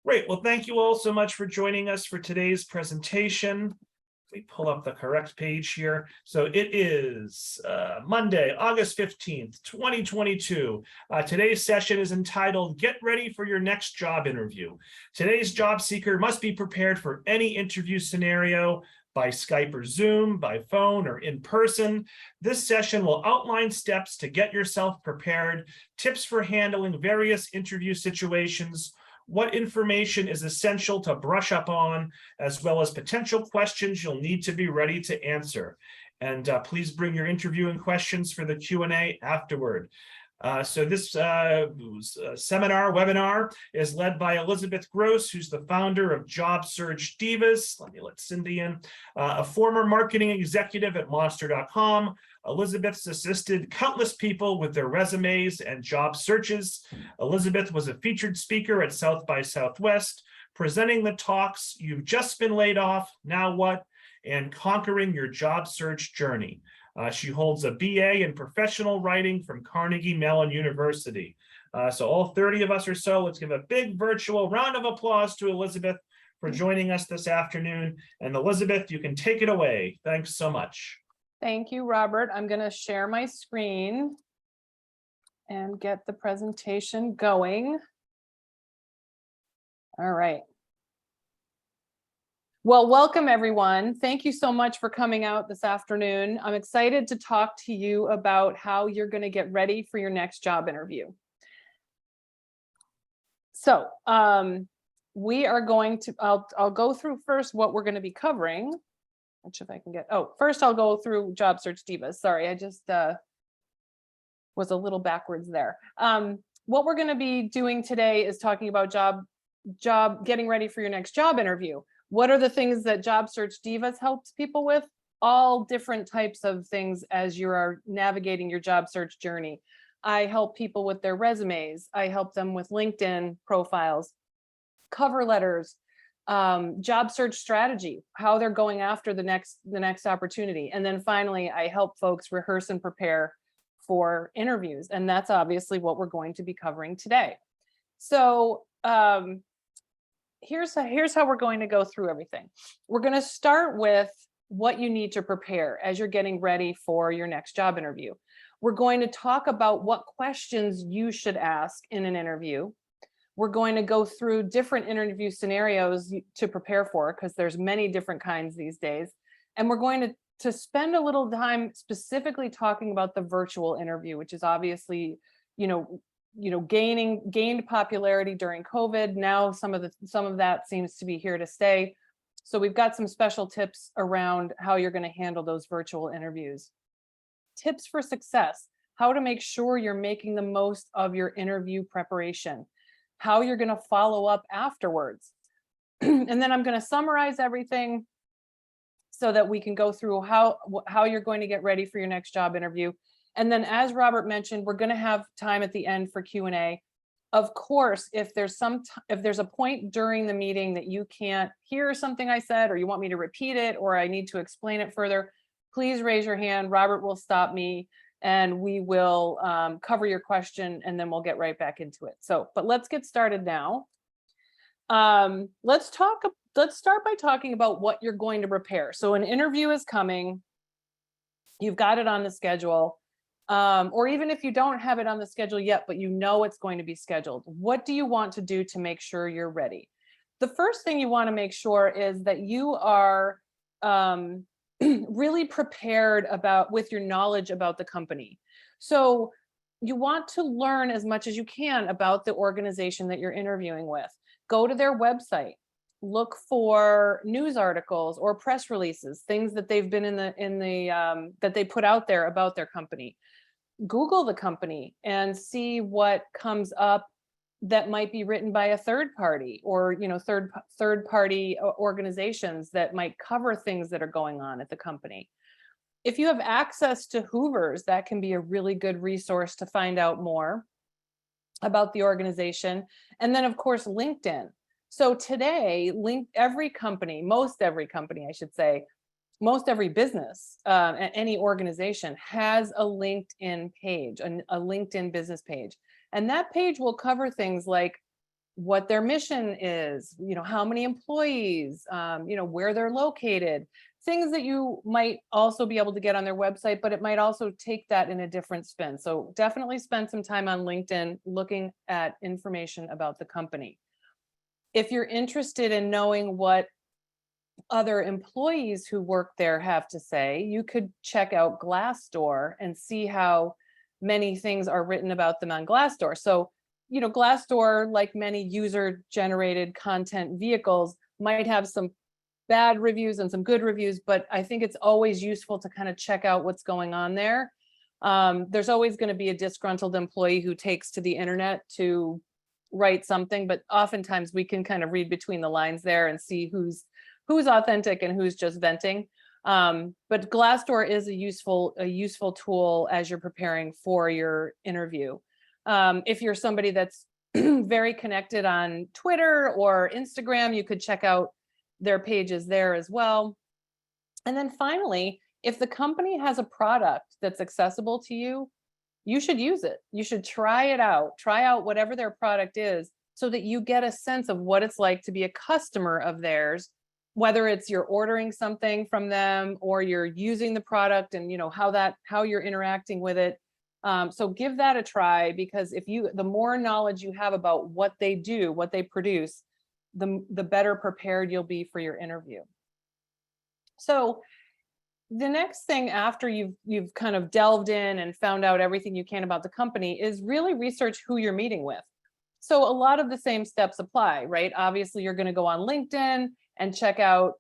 Great. Well, thank you all so much for joining us for today's presentation. We pull up the correct page here. So it is Monday, August 15th, 2022. Today's session is entitled Get Ready for Your Next Job Interview. Today's job seeker must be prepared for any interview scenario by Skype or Zoom, by phone or in person. This session will outline steps to get yourself prepared, tips for handling various interview situations, what information is essential to brush up on, as well as potential questions you'll need to be ready to answer. And please bring your interviewing questions for the Q&A afterward. So this webinar is led by Elizabeth Gross, who's the founder of Job Search Divas. Let me let Cindy in. A former marketing executive at Monster.com. Elizabeth's assisted countless people with their resumes and job searches. Elizabeth was a featured speaker at South by Southwest, presenting the talks You've Just Been Laid Off, Now What? And Conquering Your Job Search Journey. She holds a BA in professional writing from Carnegie Mellon University. So all 30 of us or so, let's give a big virtual round of applause to Elizabeth for joining us this afternoon. And Elizabeth, you can take it away. Thanks so much. Thank you, Robert. I'm going to share my screen and get the presentation going. All right. Well, welcome everyone. Thank you so much for coming out this afternoon. I'm excited to talk to you about how you're going to get ready for your next job interview. So we are going to, I'll go through first what we're going to be covering. Which if I can get, first I'll go through Job Search Divas. Sorry, I just was a little backwards there. What we're going to be doing today is talking about getting ready for your next job interview. What are the things that Job Search Divas helps people with? All different types of things as you are navigating your job search journey. I help people with their resumes. I help them with LinkedIn profiles, cover letters, job search strategy, how they're going after the next opportunity. And then finally, I help folks rehearse and prepare for interviews. And that's obviously what we're going to be covering today. So here's how we're going to go through everything. We're going to start with what you need to prepare as you're getting ready for your next job interview. We're going to talk about what questions you should ask in an interview. We're going to go through different interview scenarios to prepare for, because there's many different kinds these days. And we're going to spend a little time specifically talking about the virtual interview, which is obviously, gained popularity during COVID. Now some of that seems to be here to stay. So we've got some special tips around how you're going to handle those virtual interviews. Tips for success, how to make sure you're making the most of your interview preparation, how you're going to follow up afterwards. And then I'm going to summarize everything so that we can go through how you're going to get ready for your next job interview. And then, as Robert mentioned, we're going to have time at the end for Q&A. Of course, if there's a point during the meeting that you can't hear something I said, or you want me to repeat it, or I need to explain it further, please raise your hand. Robert will stop me and we will cover your question, and then we'll get right back into it. So, but let's get started now. Let's start by talking about what you're going to prepare. So an interview is coming. You've got it on the schedule. Or even if you don't have it on the schedule yet, but you know it's going to be scheduled, what do you want to do to make sure you're ready? The first thing you want to make sure is that you are really prepared with your knowledge about the company. So you want to learn as much as you can about the organization that you're interviewing with. Go to their website, look for news articles or press releases, things that they've been that they put out there about their company. Google the company and see what comes up that might be written by a third party, or third party organizations that might cover things that are going on at the company. If you have access to Hoovers, that can be a really good resource to find out more about the organization. And then of course, LinkedIn. So today, every company, most every business, any organization has a LinkedIn page, a LinkedIn business page. And that page will cover things like what their mission is, how many employees, where they're located, things that you might also be able to get on their website, but it might also take that in a different spin. So definitely spend some time on LinkedIn looking at information about the company. If you're interested in knowing what other employees who work there have to say, you could check out Glassdoor and see how many things are written about them on Glassdoor. So, Glassdoor, like many user-generated content vehicles, might have some bad reviews and some good reviews, but I think it's always useful to kind of check out what's going on there. There's always going to be a disgruntled employee who takes to the internet to write something, but oftentimes we can kind of read between the lines there and see who's authentic and who's just venting. But Glassdoor is a useful tool as you're preparing for your interview. If you're somebody that's very connected on Twitter or Instagram, you could check out their pages there as well. And then finally, if the company has a product that's accessible to you, you should use it. You should try it out. Try out whatever their product is so that you get a sense of what it's like to be a customer of theirs, whether it's you're ordering something from them or you're using the product and how you're interacting with it. So give that a try, because the more knowledge you have about what they do, what they produce, the better prepared you'll be for your interview. So the next thing after you've kind of delved in and found out everything you can about the company is really research who you're meeting with. So a lot of the same steps apply, right? Obviously, you're going to go on LinkedIn and check out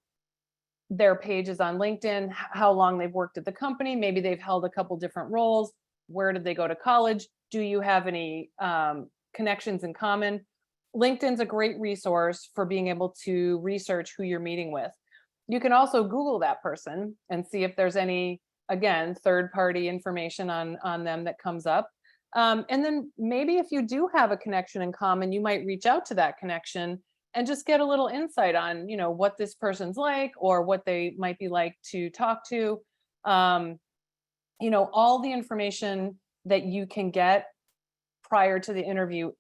their pages on LinkedIn, how long they've worked at the company. Maybe they've held a couple different roles. Where did they go to college? Do you have any connections in common? LinkedIn's a great resource for being able to research who you're meeting with. You can also Google that person and see if there's any, again, third-party information on them that comes up. And then maybe if you do have a connection in common, you might reach out to that connection and just get a little insight on, what this person's like or what they might be like to talk to. All the information that you can get prior to the interview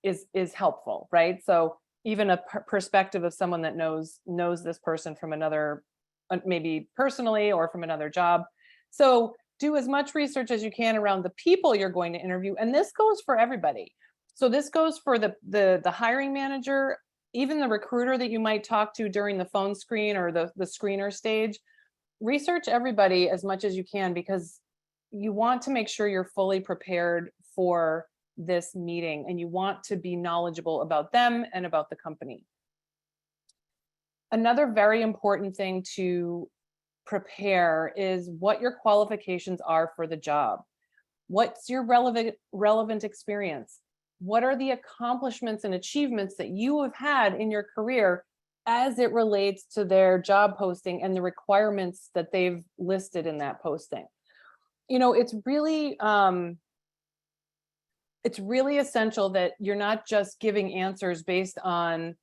is helpful, right? So even a perspective of someone that knows this person from another, maybe personally or from another job. So do as much research as you can around the people you're going to interview. And this goes for everybody. So this goes for the hiring manager, even the recruiter that you might talk to during the phone screen or the screener stage. Research everybody as much as you can, because you want to make sure you're fully prepared for this meeting and you want to be knowledgeable about them and about the company. Another very important thing to prepare is what your qualifications are for the job. What's your relevant experience? What are the accomplishments and achievements that you have had in your career as it relates to their job posting and the requirements that they've listed in that posting? It's really essential that you're not just giving answers based on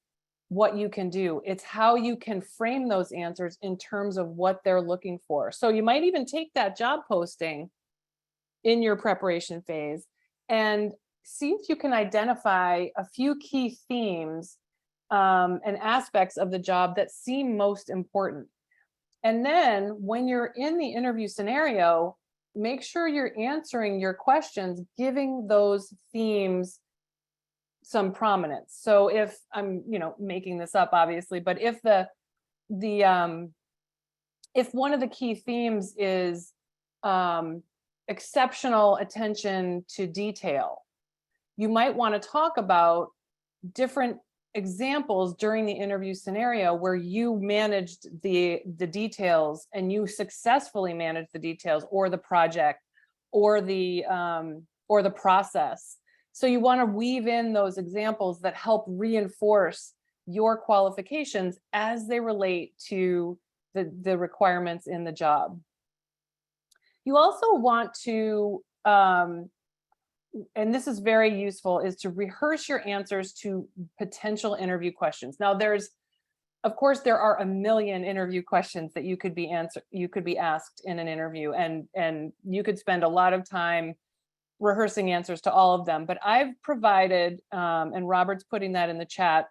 what you can do. It's how you can frame those answers in terms of what they're looking for. So you might even take that job posting in your preparation phase and see if you can identify a few key themes and aspects of the job that seem most important. And then when you're in the interview scenario, make sure you're answering your questions, giving those themes some prominence. So if I'm, making this up, obviously, but if if one of the key themes is exceptional attention to detail, you might want to talk about different examples during the interview scenario where you managed the details and you successfully managed the details or the project or the process. So you want to weave in those examples that help reinforce your qualifications as they relate to the requirements in the job. You also want to and this is very useful, is to rehearse your answers to potential interview questions. Now, of course, there are a million interview questions that you could be asked in an interview, and you could spend a lot of time rehearsing answers to all of them, but I've provided, and Robert's putting that in the chat,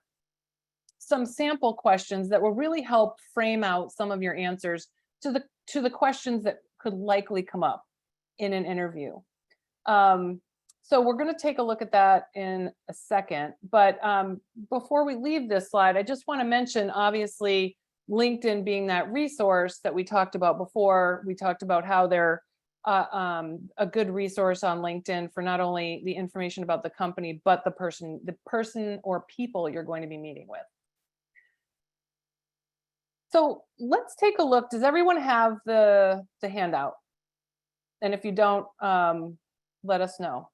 some sample questions that will really help frame out some of your answers to the questions that could likely come up in an interview. So we're going to take a look at that in a second, but before we leave this slide, I just want to mention, obviously, LinkedIn being that resource that we talked about before. We talked about how they're a good resource on LinkedIn for not only the information about the company, but the person or people you're going to be meeting with. So let's take a look. Does everyone have the handout? And if you don't, let us know.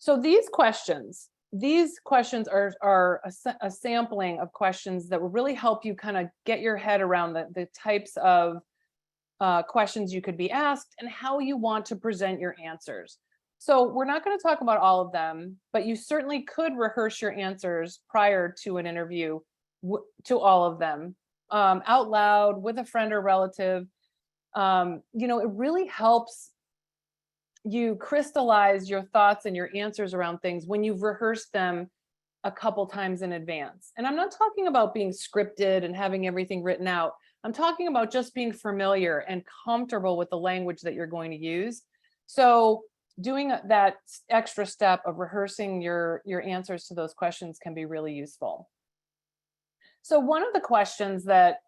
So these questions are a sampling of questions that will really help you kind of get your head around the types of questions you could be asked and how you want to present your answers. So we're not going to talk about all of them, but you certainly could rehearse your answers prior to an interview to all of them out loud with a friend or relative. It really helps you crystallize your thoughts and your answers around things when you've rehearsed them a couple times in advance. And I'm not talking about being scripted and having everything written out. I'm talking about just being familiar and comfortable with the language that you're going to use. So doing that extra step of rehearsing your answers to those questions can be really useful. So one of the questions that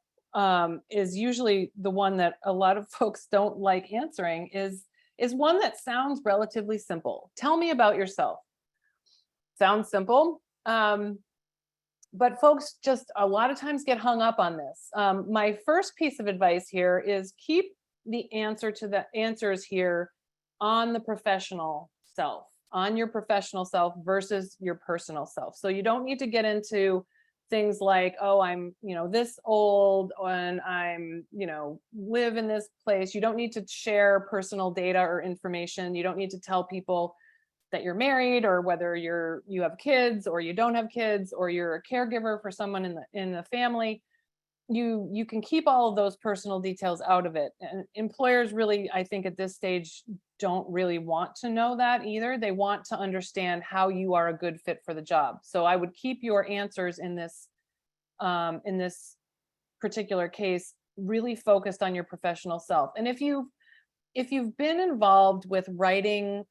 is usually the one that a lot of folks don't like answering is one that sounds relatively simple. Tell me about yourself. Sounds simple, but folks just a lot of times get hung up on this. My first piece of advice here is keep the answers here on the professional self, on your professional self versus your personal self. So you don't need to get into things like, oh, I'm, this old and I'm, live in this place. You don't need to share personal data or information. You don't need to tell people that you're married or whether you have kids or you don't have kids or you're a caregiver for someone in the family. You can keep all of those personal details out of it. And employers really, I think at this stage, don't really want to know that either. They want to understand how you are a good fit for the job. So I would keep your answers in this particular case really focused on your professional self. And if you've been involved with writing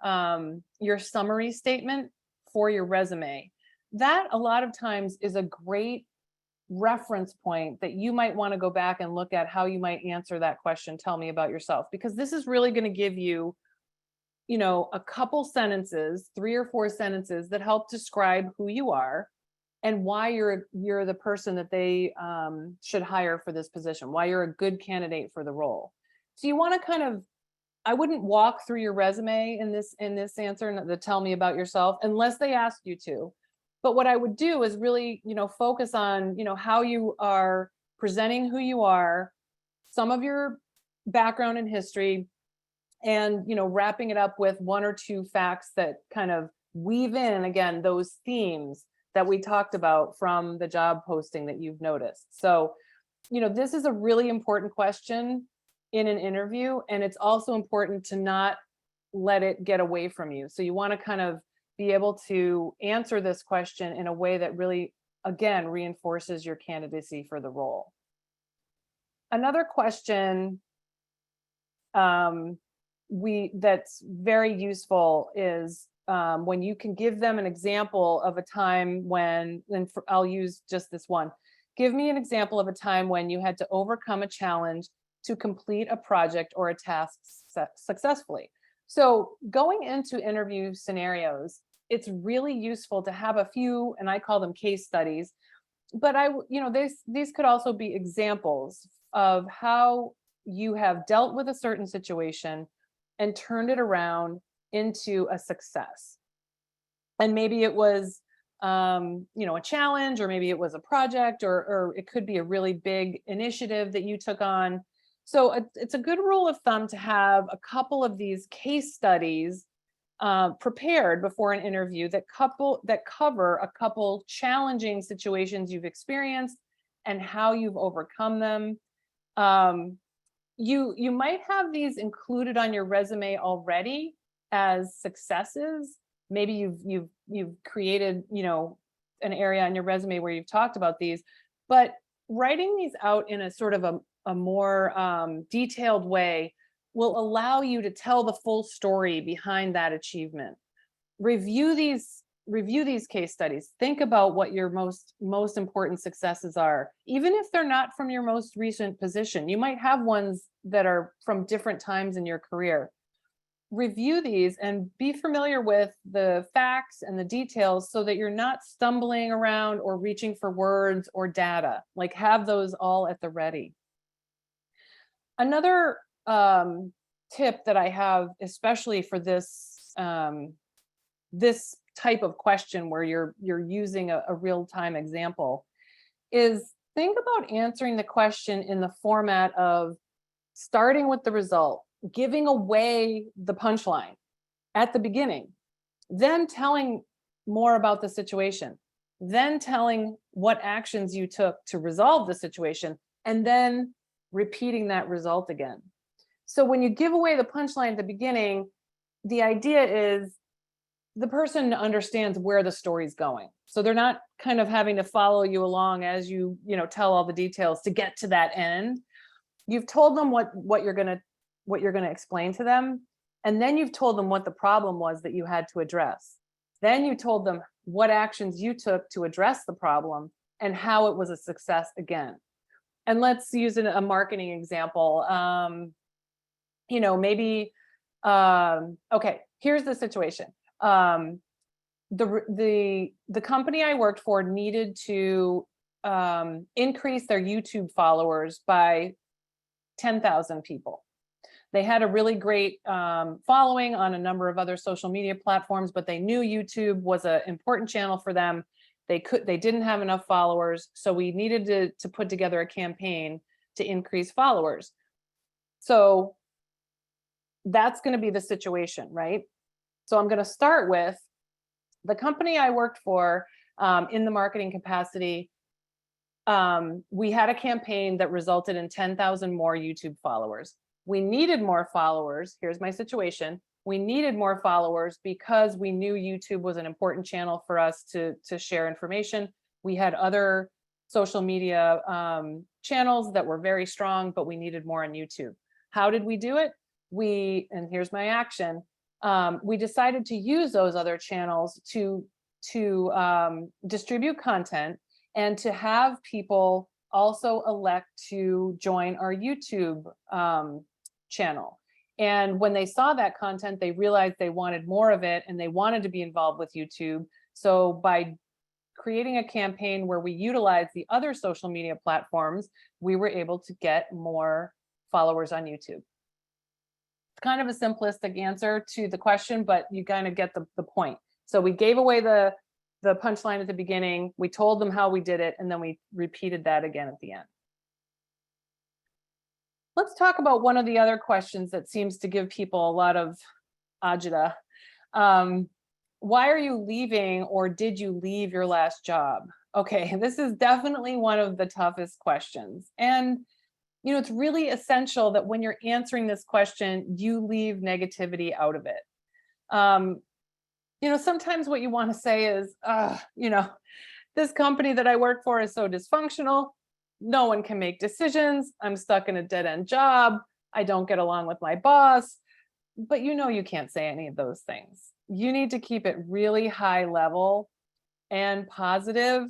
your summary statement for your resume, that a lot of times is a great reference point that you might want to go back and look at how you might answer that question, tell me about yourself, because this is really going to give you, a couple sentences, 3 or 4 sentences that help describe who you are and why you're the person that they should hire for this position, why you're a good candidate for the role. So you want to I wouldn't walk through your resume in this answer, the tell me about yourself, unless they ask you to. But what I would do is really, focus on, how you are presenting who you are, some of your background and history, and, wrapping it up with 1 or 2 facts that kind of weave in, again, those themes that we talked about from the job posting that you've noticed. So, this is a really important question in an interview, and it's also important to not let it get away from you. So you want to kind of be able to answer this question in a way that really, again, reinforces your candidacy for the role. Another question that's very useful is when you can give them an example of a time when, I'll use just this one. Give me an example of a time when you had to overcome a challenge to complete a project or a task successfully. So going into interview scenarios, it's really useful to have a few, and I call them case studies, but these could also be examples of how you have dealt with a certain situation and turned it around into a success. And maybe it was, a challenge, or maybe it was a project, or it could be a really big initiative that you took on. So it's a good rule of thumb to have a couple of these case studies prepared before an interview that cover a couple challenging situations you've experienced and how you've overcome them. you might have these included on your resume already as successes. Maybe you've created, an area on your resume where you've talked about these, but writing these out in a sort of a more detailed way will allow you to tell the full story behind that achievement. Review these case studies. Think about what your most important successes are, even if they're not from your most recent position. You might have ones that are from different times in your career. Review these and be familiar with the facts and the details so that you're not stumbling around or reaching for words or data. Like, have those all at the ready. Another tip that I have, especially for this this type of question where you're using a real-time example, is think about answering the question in the format of starting with the result, giving away the punchline at the beginning, then telling more about the situation, then telling what actions you took to resolve the situation, and then repeating that result again. So when you give away the punchline at the beginning, the idea is the person understands where the story's going. So they're not kind of having to follow you along as you tell all the details to get to that end. You've told them what you're going to explain to them, and then you've told them what the problem was that you had to address. Then you told them what actions you took to address the problem and how it was a success again. And let's use a marketing example. Maybe okay, here's the situation. The company I worked for needed to increase their YouTube followers by 10,000 people. They had a really great following on a number of other social media platforms, but they knew YouTube was an important channel for them. They didn't have enough followers, so we needed to put together a campaign to increase followers. So that's going to be the situation, right? So I'm going to start with the company I worked for in the marketing capacity. We had a campaign that resulted in 10,000 more YouTube followers. We needed more followers. Here's my situation. We needed more followers because we knew YouTube was an important channel for us to share information. We had other social media channels that were very strong, but we needed more on YouTube. How did we do it? And here's my action. We decided to use those other channels to distribute content and to have people also elect to join our YouTube channel. And when they saw that content, they realized they wanted more of it and they wanted to be involved with YouTube. So by creating a campaign where we utilize the other social media platforms, we were able to get more followers on YouTube. Kind of a simplistic answer to the question, but you kind of get the point. So we gave away the punchline at the beginning, we told them how we did it, and then we repeated that again at the end. Let's talk about one of the other questions that seems to give people a lot of agita. Why are you leaving, or did you leave your last job? Okay, this is definitely one of the toughest questions. And it's really essential that when you're answering this question, you leave negativity out of it. Sometimes what you want to say is, this company that I work for is so dysfunctional. No one can make decisions. I'm stuck in a dead-end job. I don't get along with my boss. But you can't say any of those things. You need to keep it really high level and positive.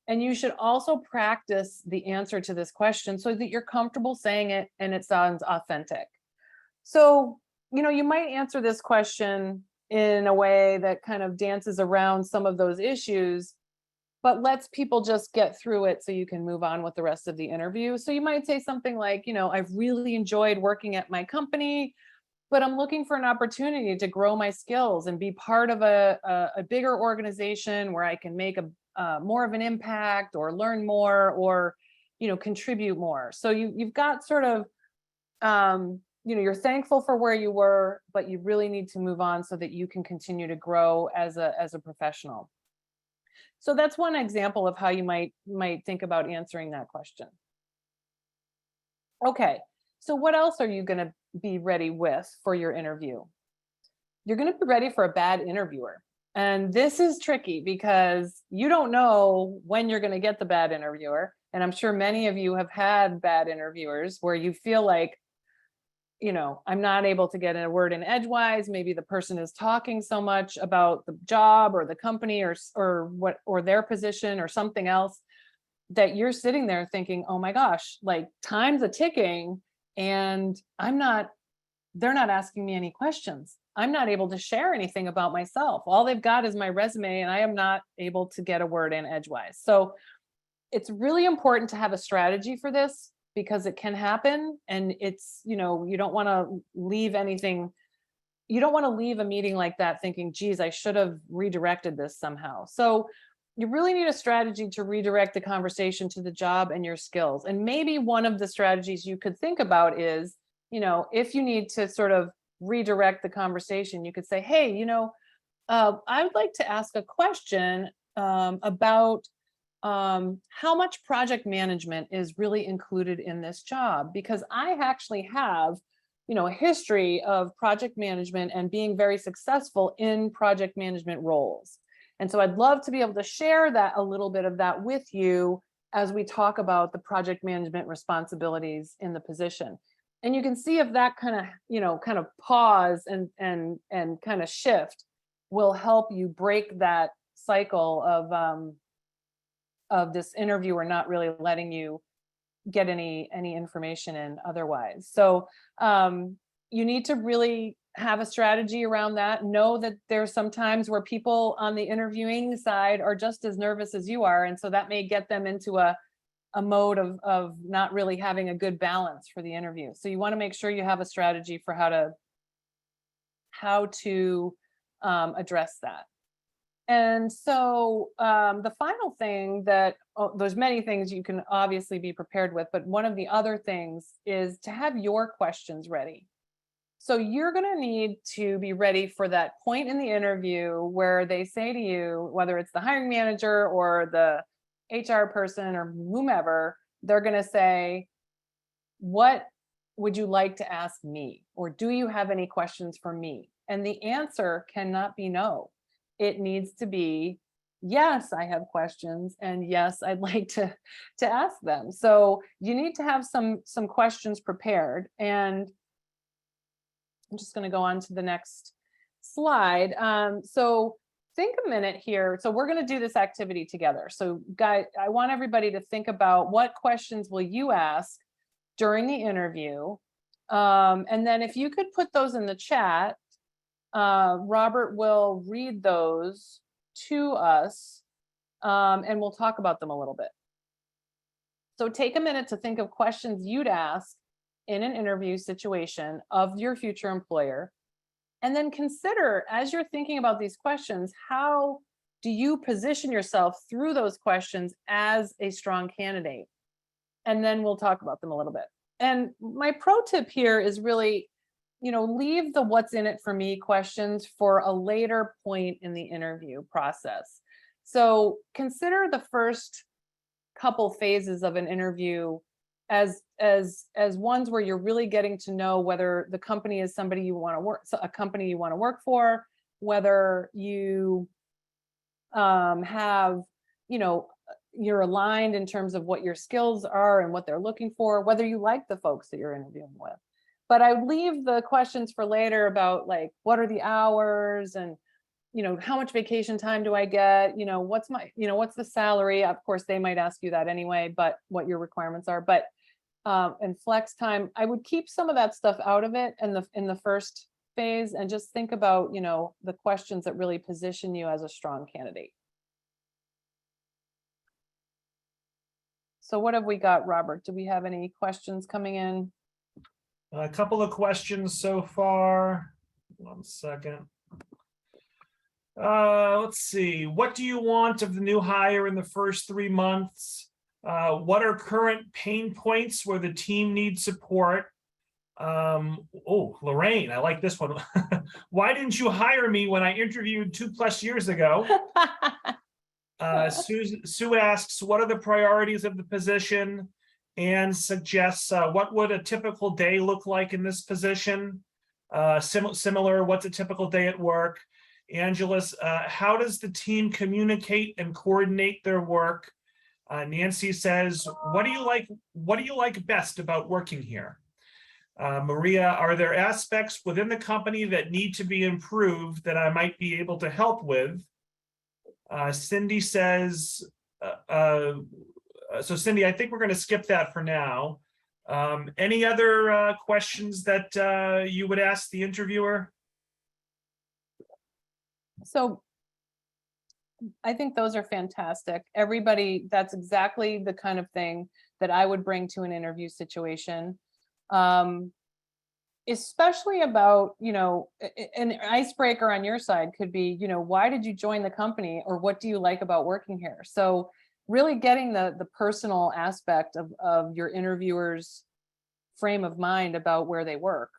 And you should also practice the answer to this question so that you're comfortable saying it and it sounds authentic. So, you might answer this question in a way that kind of dances around some of those issues, but lets people just get through it so you can move on with the rest of the interview. So you might say something like, I've really enjoyed working at my company, but I'm looking for an opportunity to grow my skills and be part of a bigger organization where I can make more of an impact or learn more or, contribute more. So you've got sort of, you're thankful for where you were, but you really need to move on so that you can continue to grow as a professional. So that's one example of how you might think about answering that question. Okay, So what else are you going to be ready with for your interview? You're going to be ready for a bad interviewer. And this is tricky because you don't know when you're going to get the bad interviewer. And I'm sure many of you have had bad interviewers where you feel like, I'm not able to get a word in edgewise. Maybe the person is talking so much about the job or the company or their position or something else that you're sitting there thinking, oh my gosh, like time's a ticking and they're not asking me any questions. I'm not able to share anything about myself. All they've got is my resume and I am not able to get a word in edgewise. So it's really important to have a strategy for this because it can happen. And it's, you don't want to leave anything. You don't want to leave a meeting like that thinking, geez, I should have redirected this somehow. So you really need a strategy to redirect the conversation to the job and your skills. And maybe one of the strategies you could think about is, if you need to sort of redirect the conversation, you could say, hey, I would like to ask a question about how much project management is really included in this job, because I actually have, a history of project management and being very successful in project management roles. And so I'd love to be able to share that a little bit of that with you as we talk about the project management responsibilities in the position. And you can see if that kind of pause and kind of shift will help you break that cycle of this interviewer not really letting you get any information in otherwise. So you need to really have a strategy around that. Know that there's some times where people on the interviewing side are just as nervous as you are. And so that may get them into a mode of not really having a good balance for the interview. So you want to make sure you have a strategy for how to address that. And so the final thing there's many things you can obviously be prepared with, but one of the other things is to have your questions ready. So you're going to need to be ready for that point in the interview where they say to you, whether it's the hiring manager or the HR person or whomever, they're going to say, what would you like to ask me? Or do you have any questions for me? And the answer cannot be no. It needs to be, yes, I have questions. And yes, I'd like to ask them. So you need to have some questions prepared. And I'm just going to go on to the next slide. So think a minute here. So we're going to do this activity together. So guys, I want everybody to think about what questions will you ask during the interview. And then if you could put those in the chat, Robert will read those to us and we'll talk about them a little bit. So take a minute to think of questions you'd ask in an interview situation of your future employer. And then consider, as you're thinking about these questions, how do you position yourself through those questions as a strong candidate? And then we'll talk about them a little bit. And my pro tip here is really, leave the what's in it for me questions for a later point in the interview process. So consider the first couple phases of an interview as ones where you're really getting to know whether the company is somebody you want to work, a company you want to work for, whether you have, you're aligned in terms of what your skills are and what they're looking for, whether you like the folks that you're interviewing with. But I leave the questions for later about like, what are the hours and, how much vacation time do I get? What's the salary? Of course, they might ask you that anyway, but what your requirements are. But and flex time, I would keep some of that stuff out of it in the first phase and just think about, the questions that really position you as a strong candidate. So what have we got, Robert? Do we have any questions coming in? A couple of questions so far. 1 second. Let's see. What do you want of the new hire in the first 3 months? What are current pain points where the team needs support? Lorraine, I like this one. Why didn't you hire me when I interviewed 2+ years ago? Sue asks, what are the priorities of the position? Anne suggests, what would a typical day look like in this position? Similar, what's a typical day at work? Angela's, how does the team communicate and coordinate their work? Nancy says, what do you like best about working here? Maria, are there aspects within the company that need to be improved that I might be able to help with? Cindy says, so Cindy, I think we're going to skip that for now. Any other questions that you would ask the interviewer? So I think those are fantastic. Everybody, that's exactly the kind of thing that I would bring to an interview situation. Especially about, an icebreaker on your side could be, why did you join the company, or what do you like about working here? So really getting the personal aspect of your interviewer's frame of mind about where they work.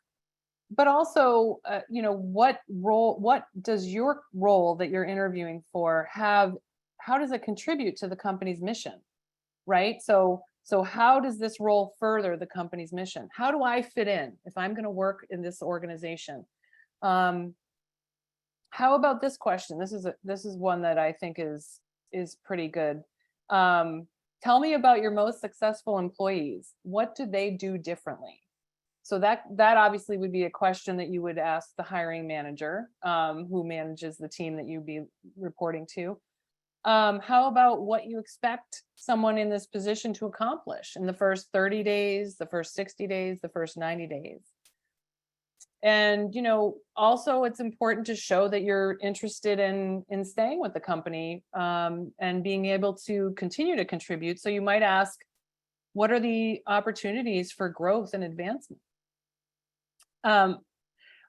But also, what does your role that you're interviewing for have, how does it contribute to the company's mission, right? So how does this role further the company's mission? How do I fit in if I'm going to work in this organization? How about this question? This is one that I think is pretty good. Tell me about your most successful employees. What do they do differently? So that obviously would be a question that you would ask the hiring manager, who manages the team that you'd be reporting to. How about what you expect someone in this position to accomplish in the first 30 days, the first 60 days, the first 90 days? And, also it's important to show that you're interested in staying with the company, and being able to continue to contribute. So you might ask, what are the opportunities for growth and advancement?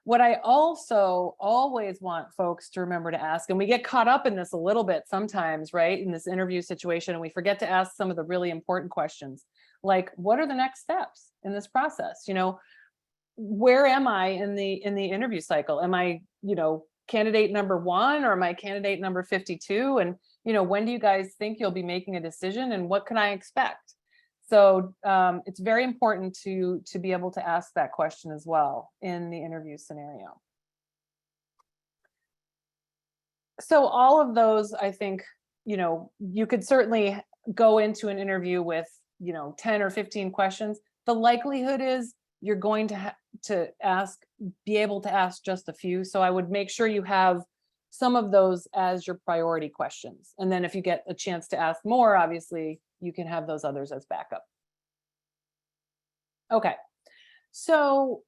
What I also always want folks to remember to ask, and we get caught up in this a little bit sometimes, right, in this interview situation, and we forget to ask some of the really important questions, like, what are the next steps in this process? Where am I in the interview cycle? Am I, candidate number 1, or am I candidate number 52? And, when do you guys think you'll be making a decision, and what can I expect? So it's very important to be able to ask that question as well in the interview scenario. So all of those, I think, you could certainly go into an interview with, 10 or 15 questions. The likelihood is you're going to be able to ask just a few. So I would make sure you have some of those as your priority questions. And then if you get a chance to ask more, obviously, you can have those others as backup. Okay, so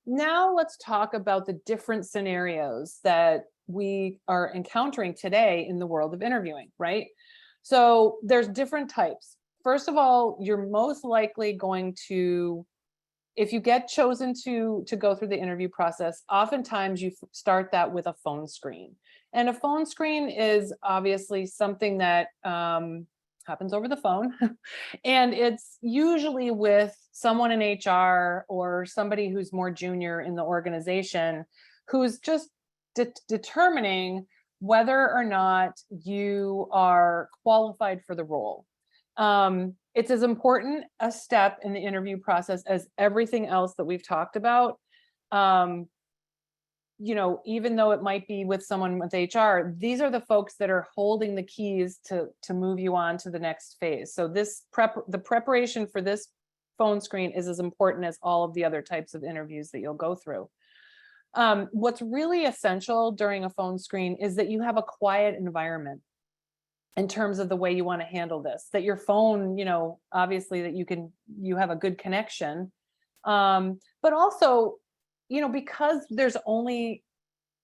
now let's talk about the different scenarios that we are encountering today in the world of interviewing, right? So there's different types. First of all, you're most likely going to, if you get chosen to go through the interview process, oftentimes you start that with a phone screen. And a phone screen is obviously something that happens over the phone. And it's usually with someone in HR or somebody who's more junior in the organization, who's just determining whether or not you are qualified for the role. It's as important a step in the interview process as everything else that we've talked about. Even though it might be with someone with HR, these are the folks that are holding the keys to move you on to the next phase. So the preparation for this phone screen is as important as all of the other types of interviews that you'll go through. What's really essential during a phone screen is that you have a quiet environment in terms of the way you want to handle this, that your phone, obviously that you have a good connection. But also, because there's only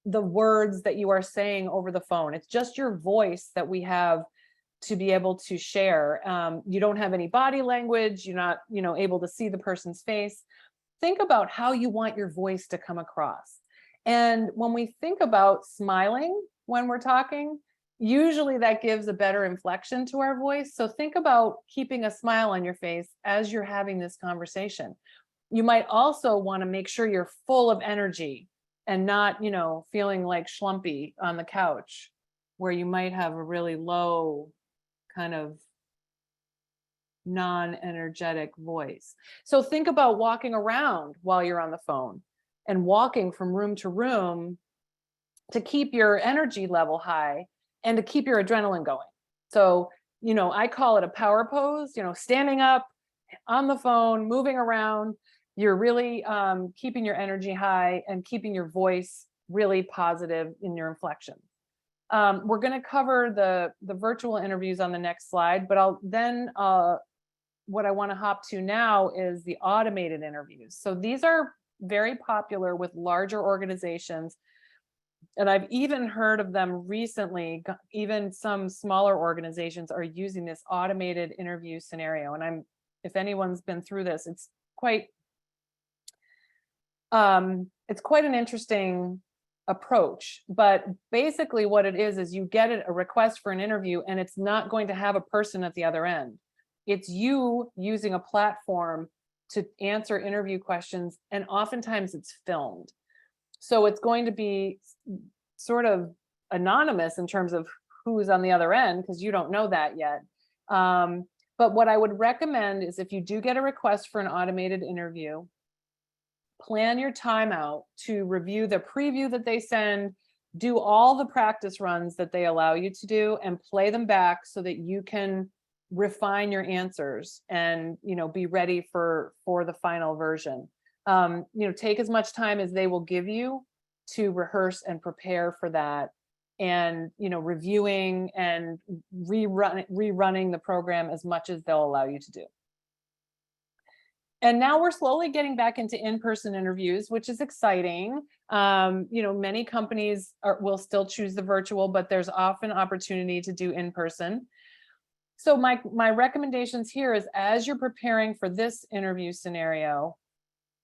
the words that you are saying over the phone, it's just your voice that we have to be able to share. You don't have any body language. You're not, able to see the person's face. Think about how you want your voice to come across. And when we think about smiling when we're talking, usually that gives a better inflection to our voice. So think about keeping a smile on your face as you're having this conversation. You might also want to make sure you're full of energy and not, feeling like schlumpy on the couch, where you might have a really low kind of non-energetic voice. So think about walking around while you're on the phone and walking from room to room to keep your energy level high and to keep your adrenaline going. So, I call it a power pose, standing up on the phone, moving around. You're really keeping your energy high and keeping your voice really positive in your inflection. We're going to cover the virtual interviews on the next slide, but what I want to hop to now is the automated interviews. So these are very popular with larger organizations. And I've even heard of them recently. Even some smaller organizations are using this automated interview scenario. And if anyone's been through this, it's quite an interesting approach. But basically what it is you get a request for an interview and it's not going to have a person at the other end. It's you using a platform to answer interview questions, and oftentimes it's filmed. So it's going to be sort of anonymous in terms of who's on the other end, because you don't know that yet. But what I would recommend is, if you do get a request for an automated interview, plan your time out to review the preview that they send, do all the practice runs that they allow you to do, and play them back so that you can refine your answers and be ready for the final version. Take as much time as they will give you to rehearse and prepare for that, and reviewing and rerunning the program as much as they'll allow you to do. And now we're slowly getting back into in-person interviews, which is exciting. Many companies will still choose the virtual, but there's often opportunity to do in-person. So my recommendations here is, as you're preparing for this interview scenario,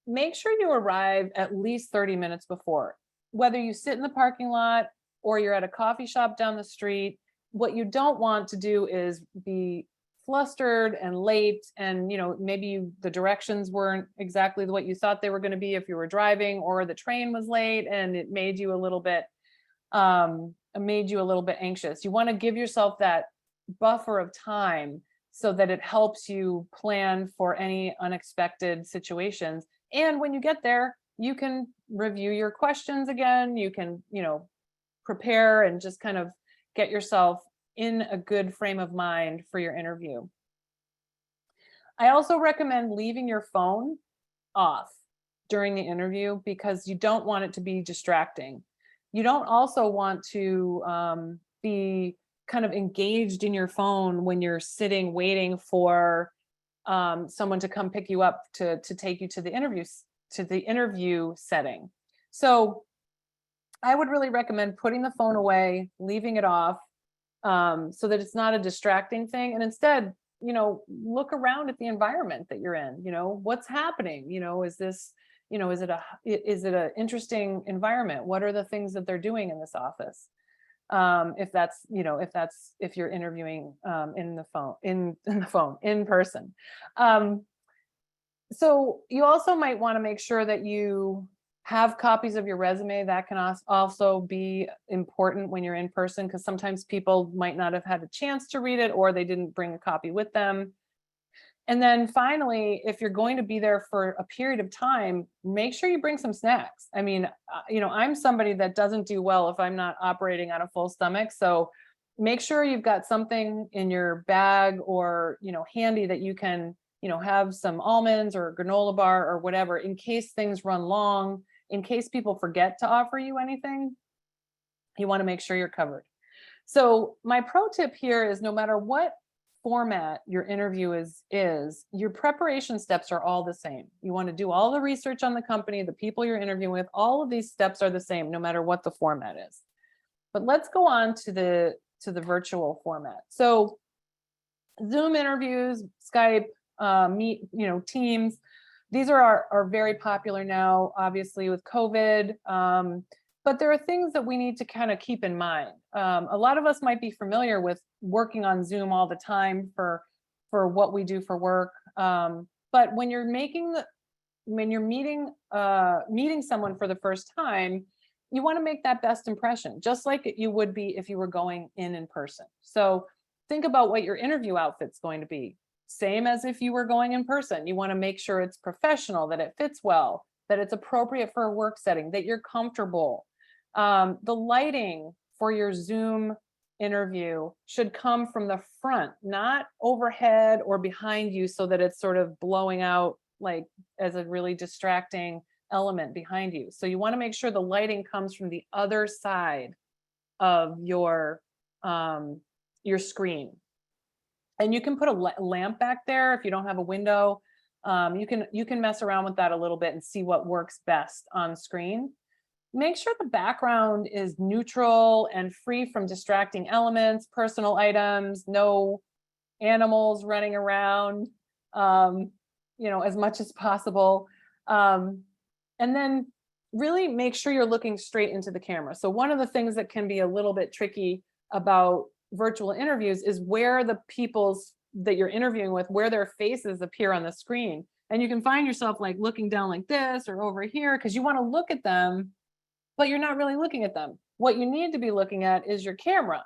make sure you arrive at least 30 minutes before. Whether you sit in the parking lot or you're at a coffee shop down the street, what you don't want to do is be flustered and late, and maybe the directions weren't exactly what you thought they were going to be if you were driving, or the train was late and it made you a little bit anxious. You want to give yourself that buffer of time so that it helps you plan for any unexpected situations. And when you get there, you can review your questions again. You can, prepare and just kind of get yourself in a good frame of mind for your interview. I also recommend leaving your phone off during the interview, because you don't want it to be distracting. You don't also want to be kind of engaged in your phone when you're sitting waiting for someone to come pick you up to take you to the interview setting. So I would really recommend putting the phone away, leaving it off, so that it's not a distracting thing. And instead, look around at the environment that you're in. What's happening? Is this, is it an interesting environment? What are the things that they're doing in this office? If you're interviewing in person. So you also might want to make sure that you have copies of your resume. That can also be important when you're in person, because sometimes people might not have had a chance to read it, or they didn't bring a copy with them. And then finally, if you're going to be there for a period of time, make sure you bring some snacks. I mean, I'm somebody that doesn't do well if I'm not operating on a full stomach. So make sure you've got something in your bag or, handy that you can, have some almonds or granola bar or whatever, in case things run long, in case people forget to offer you anything. You want to make sure you're covered. So my pro tip here is, no matter what format your interview is, your preparation steps are all the same. You want to do all the research on the company, the people you're interviewing with. All of these steps are the same, no matter what the format is. But let's go on to the virtual format. So Zoom interviews, Skype, Meet, Teams, these are very popular now, obviously with COVID. But there are things that we need to kind of keep in mind. A lot of us might be familiar with working on Zoom all the time for what we do for work. But when you're meeting someone for the first time, you want to make that best impression, just like you would be if you were going in person. So think about what your interview outfit's going to be. same as if you were going in person. You want to make sure it's professional, that it fits well, that it's appropriate for a work setting, that you're comfortable. The lighting for your Zoom interview should come from the front, not overhead or behind you, so that it's sort of blowing out like as a really distracting element behind you. So you want to make sure the lighting comes from the other side of your screen. And you can put a lamp back there if you don't have a window. You can mess around with that a little bit and see what works best on screen. Make sure the background is neutral and free from distracting elements, personal items, no animals running around, as much as possible. And then really make sure you're looking straight into the camera. So one of the things that can be a little bit tricky about virtual interviews is where the people's that you're interviewing with, where their faces appear on the screen. And you can find yourself like looking down like this or over here because you want to look at them, but you're not really looking at them. What you need to be looking at is your camera.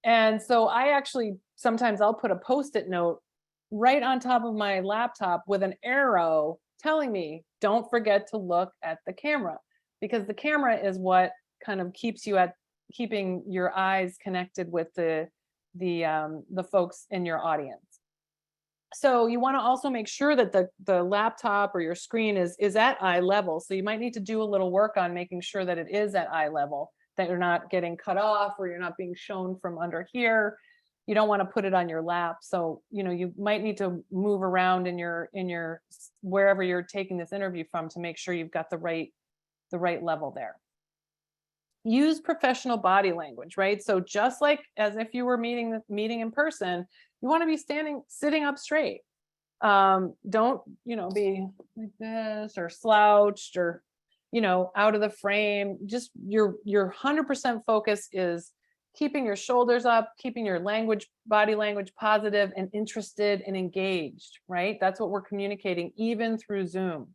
And so I actually, sometimes I'll put a Post-it note right on top of my laptop with an arrow telling me, don't forget to look at the camera, because the camera is what kind of keeping your eyes connected with the folks in your audience. So you want to also make sure that the laptop or your screen is at eye level. So you might need to do a little work on making sure that it is at eye level, that you're not getting cut off or you're not being shown from under here. You don't want to put it on your lap. So, you might need to move around in your wherever you're taking this interview from to make sure you've got the right level there. Use professional body language, right? So just like as if you were meeting in person, you want to be sitting up straight. Don't, be like this or slouched or, out of the frame. Just your 100% focus is keeping your shoulders up, keeping your body language positive and interested and engaged, right? That's what we're communicating even through Zoom.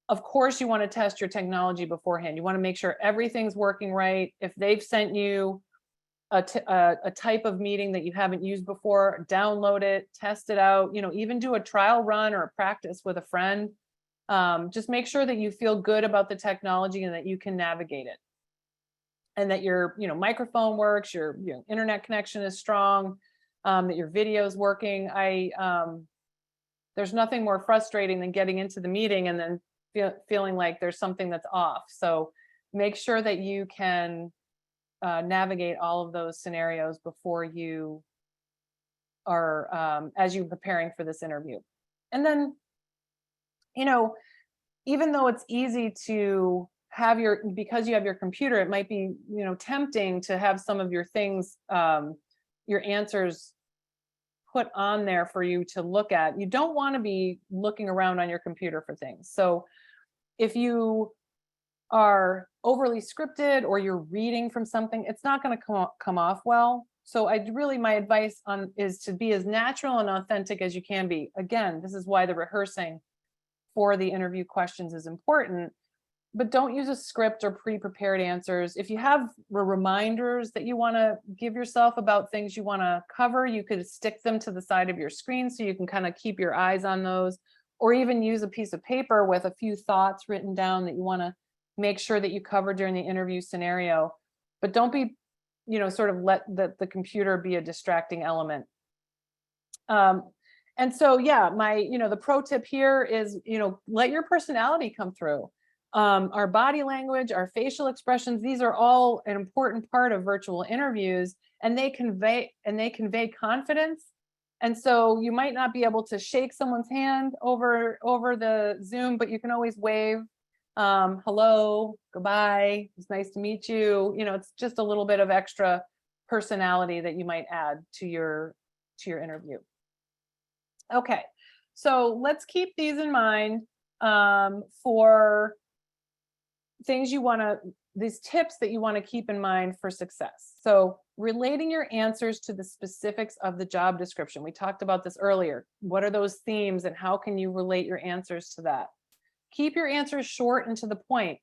Of course, you want to test your technology beforehand. You want to make sure everything's working right. If they've sent you a type of meeting that you haven't used before, download it, test it out, even do a trial run or a practice with a friend. Just make sure that you feel good about the technology and that you can navigate it. And that your microphone works, your internet connection is strong, that your video is working. There's nothing more frustrating than getting into the meeting and then feeling like there's something that's off. So make sure that you can navigate all of those scenarios before you are as you're preparing for this interview. And then, even though it's easy to have because you have your computer, it might be tempting to have some of your things, your answers put on there for you to look at. You don't want to be looking around on your computer for things. So if you are overly scripted or you're reading from something, it's not going to come off well. So my advice is to be as natural and authentic as you can be. Again, this is why the rehearsing for the interview questions is important, but don't use a script or pre-prepared answers. If you have reminders that you want to give yourself about things you want to cover, you could stick them to the side of your screen so you can kind of keep your eyes on those, or even use a piece of paper with a few thoughts written down that you want to make sure that you cover during the interview scenario. But don't be, sort of let the computer be a distracting element. And so, the pro tip here is, let your personality come through. Our body language, our facial expressions, these are all an important part of virtual interviews, and they convey confidence. And so you might not be able to shake someone's hand over the Zoom, but you can always wave, hello, goodbye, it's nice to meet you. It's just a little bit of extra personality that you might add to your interview. Okay, so let's keep these in mind for things these tips that you want to keep in mind for success. So relating your answers to the specifics of the job description. We talked about this earlier. What are those themes and how can you relate your answers to that? Keep your answers short and to the point,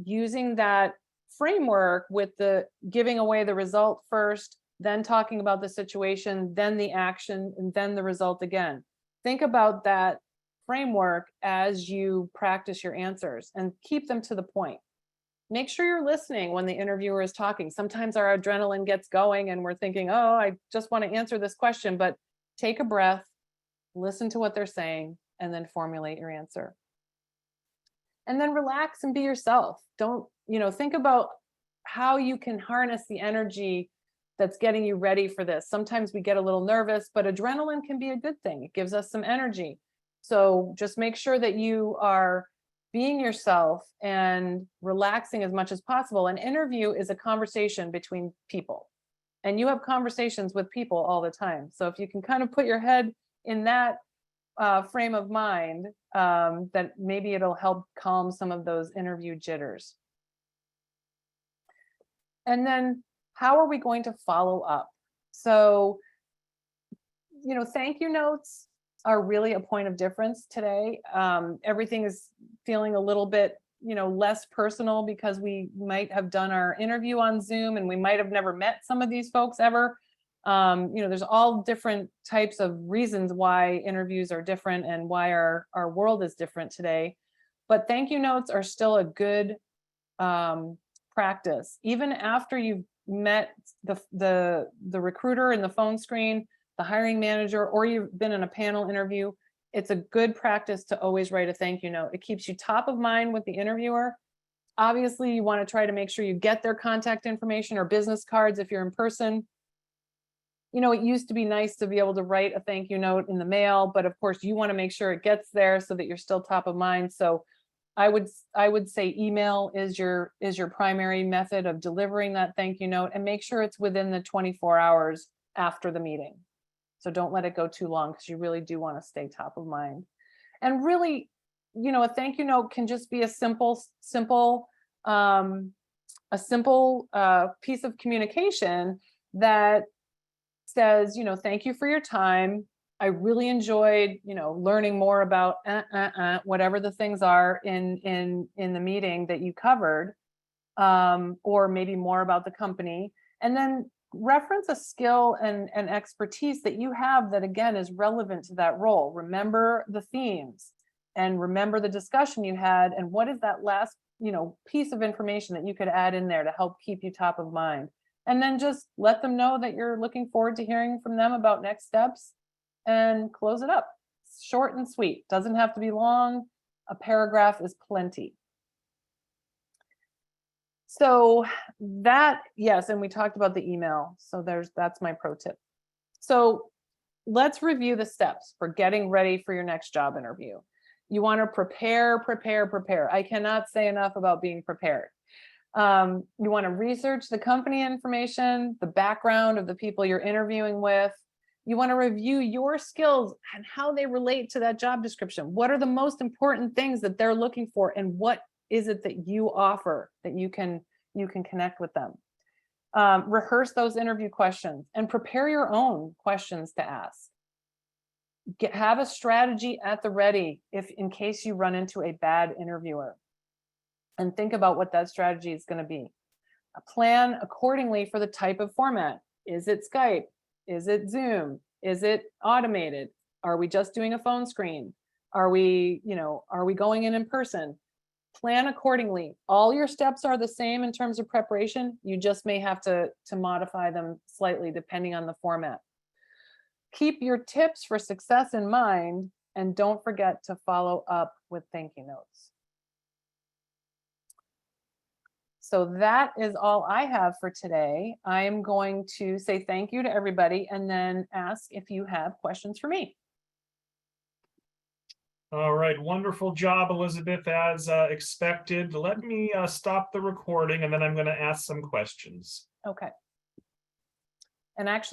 using that framework with the giving away the result first, then talking about the situation, then the action, and then the result again. Think about that framework as you practice your answers and keep them to the point. Make sure you're listening when the interviewer is talking. Sometimes our adrenaline gets going and we're thinking, oh, I just want to answer this question, but take a breath, listen to what they're saying, and then formulate your answer. And then relax and be yourself. Don't, think about how you can harness the energy that's getting you ready for this. Sometimes we get a little nervous, but adrenaline can be a good thing. It gives us some energy. So just make sure that you are being yourself and relaxing as much as possible. An interview is a conversation between people, and you have conversations with people all the time. So if you can kind of put your head in that frame of mind, that maybe it'll help calm some of those interview jitters. And then how are we going to follow up? So, thank you notes are really a point of difference today. Everything is feeling a little bit, less personal because we might have done our interview on Zoom and we might have never met some of these folks ever. There's all different types of reasons why interviews are different and why our world is different today. But thank you notes are still a good practice. Even after you've met the recruiter in the phone screen, the hiring manager, or you've been in a panel interview, it's a good practice to always write a thank you note. It keeps you top of mind with the interviewer. Obviously, you want to try to make sure you get their contact information or business cards if you're in person. It used to be nice to be able to write a thank you note in the mail, but of course you want to make sure it gets there so that you're still top of mind. So I would say email is your primary method of delivering that thank you note, and make sure it's within the 24 hours after the meeting. So don't let it go too long, because you really do want to stay top of mind. And really, a thank you note can just be a simple piece of communication that says, thank you for your time. I really enjoyed, learning more about whatever the things are in the meeting that you covered, or maybe more about the company. And then reference a skill and expertise that you have that, again, is relevant to that role. Remember the themes and remember the discussion you had, and what is that last, piece of information that you could add in there to help keep you top of mind. And then just let them know that you're looking forward to hearing from them about next steps, and close it up. Short and sweet. Doesn't have to be long. A paragraph is plenty. So that, yes, and we talked about the email. So that's my pro tip. So let's review the steps for getting ready for your next job interview. You want to prepare. I cannot say enough about being prepared. You want to research the company information, the background of the people you're interviewing with. You want to review your skills and how they relate to that job description. What are the most important things that they're looking for, and what is it that you offer that you can connect with them? Rehearse those interview questions and prepare your own questions to ask. Have a strategy at the ready in case you run into a bad interviewer, and think about what that strategy is going to be. Plan accordingly for the type of format. Is it Skype? Is it Zoom? Is it automated? Are we just doing a phone screen? Are we going in person? Plan accordingly. All your steps are the same in terms of preparation. You just may have to modify them slightly depending on the format. Keep your tips for success in mind, and don't forget to follow up with thank you notes. So that is all I have for today. I am going to say thank you to everybody and then ask if you have questions for me. All right, wonderful job, Elizabeth, as expected. Let me stop the recording, and then I'm going to ask some questions. Okay. And actually,